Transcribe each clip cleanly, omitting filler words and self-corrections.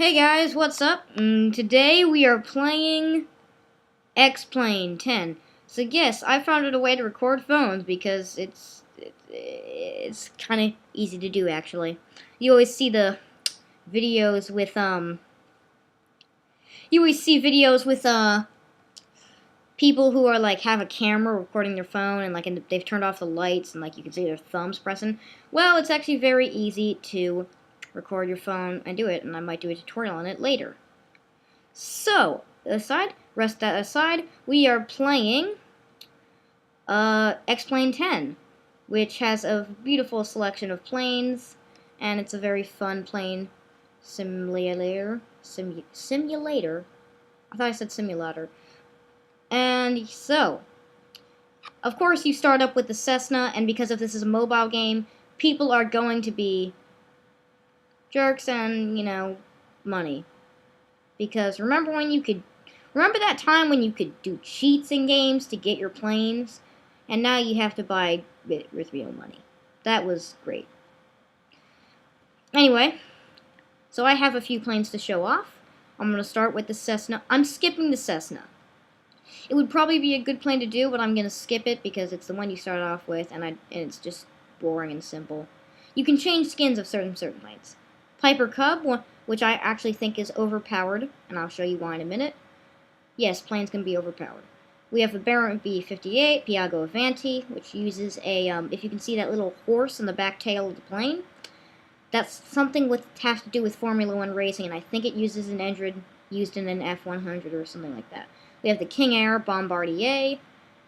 Hey guys, what's up? Today we are playing X-Plane 10. So yes, I found a way to record phones because it's kind of easy to do actually. You always see the videos with people who are like have a camera recording their phone and they've turned off the lights and like you can see their thumbs pressing. Well, it's actually very easy to record your phone and do it, and I might do a tutorial on it later. So, rest that aside, we are playing X-Plane 10, which has a beautiful selection of planes, and it's a very fun plane simulator. Simulator? I thought I said simulator. And so, of course you start up with the Cessna, and because this is a mobile game, people are going to be jerks and, money. Because remember that time when you could do cheats in games to get your planes? And now you have to buy it with real money. That was great. Anyway, so I have a few planes to show off. I'm going to start with the Cessna. I'm skipping the Cessna. It would probably be a good plane to do, but I'm going to skip it because it's the one you start off with, and it's just boring and simple. You can change skins of certain planes. Piper Cub, which I actually think is overpowered, and I'll show you why in a minute. Yes, planes can be overpowered. We have the Baron B-58, Piaggio Avanti, which uses a, if you can see that little horse in the back tail of the plane, that's something has to do with Formula 1 racing, and I think it uses an engine used in an F-100 or something like that. We have the King Air, Bombardier,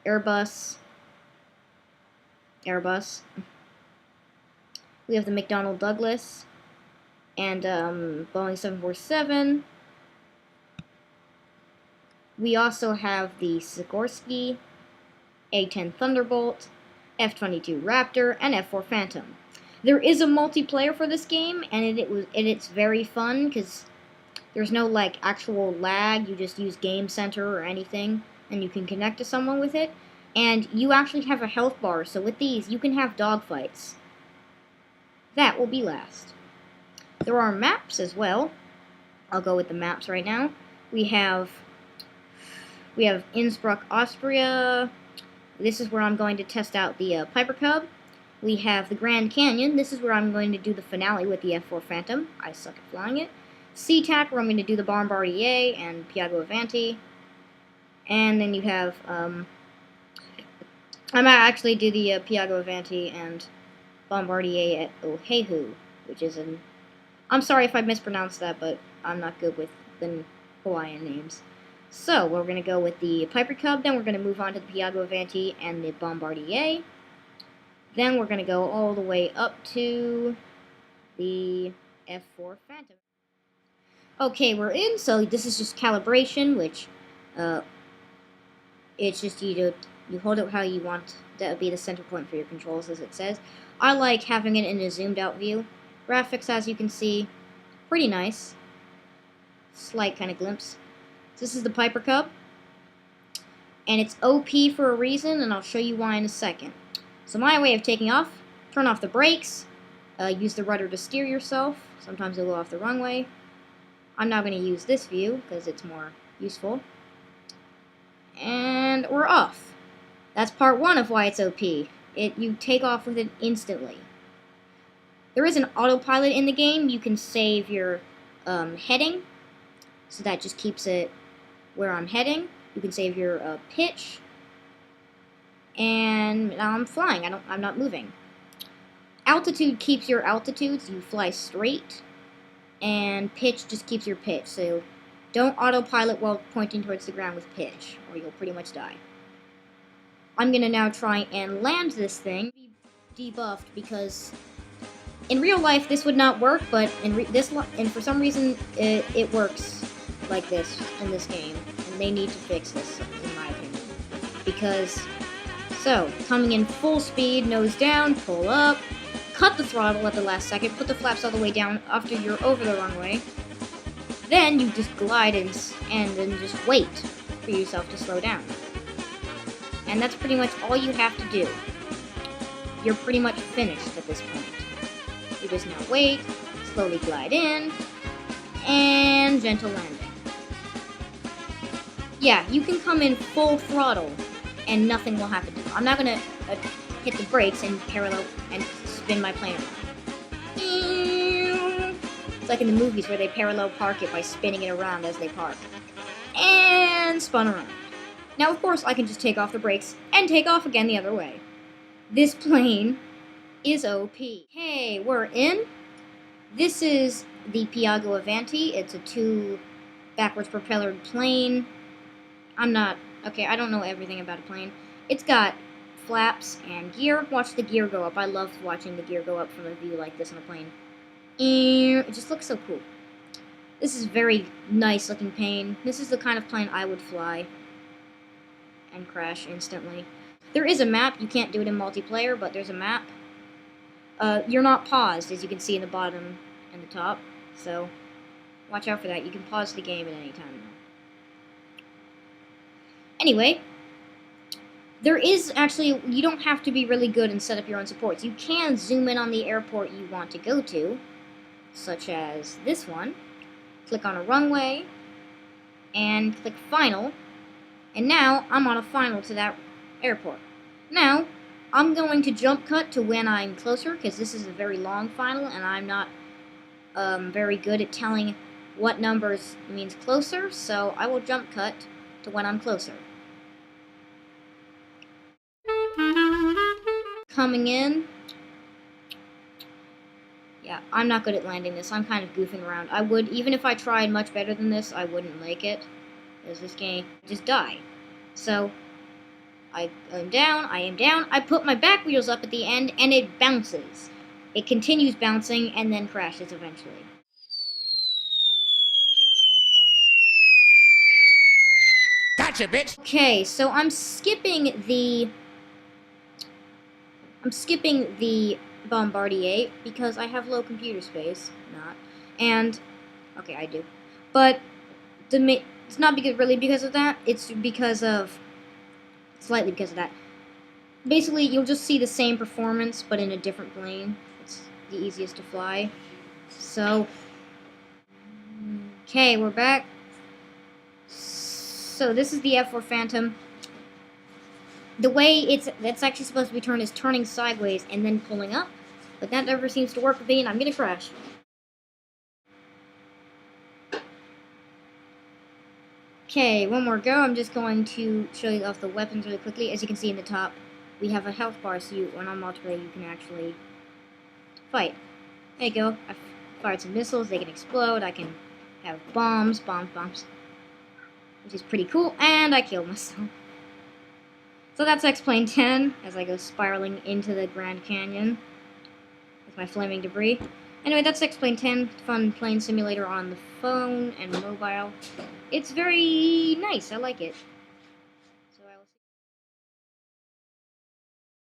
Airbus. We have the McDonnell Douglas, and Boeing 747. We also have the Sikorsky, A-10 Thunderbolt, F-22 Raptor, and F-4 Phantom. There is a multiplayer for this game, and it's very fun because there's no actual lag. You just use Game Center or anything, and you can connect to someone with it. And you actually have a health bar, so with these you can have dogfights. That will be last. There are maps as well. I'll go with the maps right now. We have Innsbruck, Austria. This is where I'm going to test out the Piper Cub. We have the Grand Canyon. This is where I'm going to do the finale with the F-4 Phantom. I suck at flying it. SeaTac, where I'm going to do the Bombardier and Piaggio Avanti. And then you have, I might actually do the Piaggio Avanti and Bombardier at Oahu, which is I'm sorry if I mispronounced that, but I'm not good with the Hawaiian names. So, we're going to go with the Piper Cub, then we're going to move on to the Piaggio Avanti and the Bombardier. Then we're going to go all the way up to the F-4 Phantom. Okay, we're in, so this is just calibration, which, it's just you hold it how you want that would be the center point for your controls, as it says. I like having it in a zoomed out view. Graphics, as you can see, pretty nice. Slight kind of glimpse. This is the Piper Cub, and it's OP for a reason, and I'll show you why in a second. So my way of taking off, turn off the brakes, use the rudder to steer yourself. Sometimes it'll go off the wrong way. I'm now going to use this view because it's more useful. And we're off. That's part one of why it's OP. You take off with it instantly. There is an autopilot in the game. You can save your heading, so that just keeps it where I'm heading. You can save your pitch, and now I'm flying. I'm not moving. Altitude keeps your altitude, so you fly straight, and pitch just keeps your pitch. So don't autopilot while pointing towards the ground with pitch, or you'll pretty much die. I'm gonna now try and land this thing. Be debuffed because in real life, this would not work, but and for some reason, it works like this in this game, and they need to fix this, in my opinion. Coming in full speed, nose down, pull up, cut the throttle at the last second, put the flaps all the way down after you're over the runway, then you just glide and then just wait for yourself to slow down. And that's pretty much all you have to do. You're pretty much finished at this point. You just now wait, slowly glide in, And gentle landing. Yeah, you can come in full throttle and nothing will happen to you. I'm not gonna hit the brakes and parallel and spin my plane around. It's like in the movies where they parallel park it by spinning it around as they park. And spun around. Now, of course, I can just take off the brakes and take off again the other way. This plane is OP. Hey, we're in. This is the Piaggio Avanti. It's a 2 backwards propellered plane. I don't know everything about a plane. It's got flaps and gear. Watch the gear go up. I love watching the gear go up from a view like this on a plane. It just looks so cool. This is a very nice looking plane. This is the kind of plane I would fly and crash instantly. There is a map. You can't do it in multiplayer, but there's a map. You're not paused, as you can see in the bottom and the top, so watch out for that. You can pause the game at any time. Anyway, there is actually, you don't have to be really good and set up your own supports. You can zoom in on the airport you want to go to, such as this one. Click on a runway, and click final, and now I'm on a final to that airport. Now, I'm going to jump cut to when I'm closer, because this is a very long final, and I'm not very good at telling what numbers means closer, so I will jump cut to when I'm closer. Coming in. Yeah, I'm not good at landing this. I'm kind of goofing around. I would, even if I tried much better than this, I wouldn't make it, because this game just die. So, I am down, I put my back wheels up at the end, and it bounces. It continues bouncing, and then crashes eventually. Gotcha, bitch! Okay, so I'm skipping the Bombardier, because I have low computer space, and, okay, I do, but it's not really because of that, it's slightly because of that. Basically, you'll just see the same performance, but in a different plane. It's the easiest to fly. So, okay, we're back. So this is the F4 Phantom. The way it's actually supposed to be turned is turning sideways and then pulling up, but that never seems to work with me, and I'm gonna crash. Okay, one more go. I'm just going to show you off the weapons really quickly. As you can see in the top, we have a health bar, so when on multiplayer, you can actually fight. There you go. I fired some missiles. They can explode. I can have bombs, which is pretty cool. And I killed myself. So that's X-Plane 10, as I go spiraling into the Grand Canyon with my flaming debris. Anyway, that's X-Plane 10, fun plane simulator on the phone and mobile. It's very nice, I like it.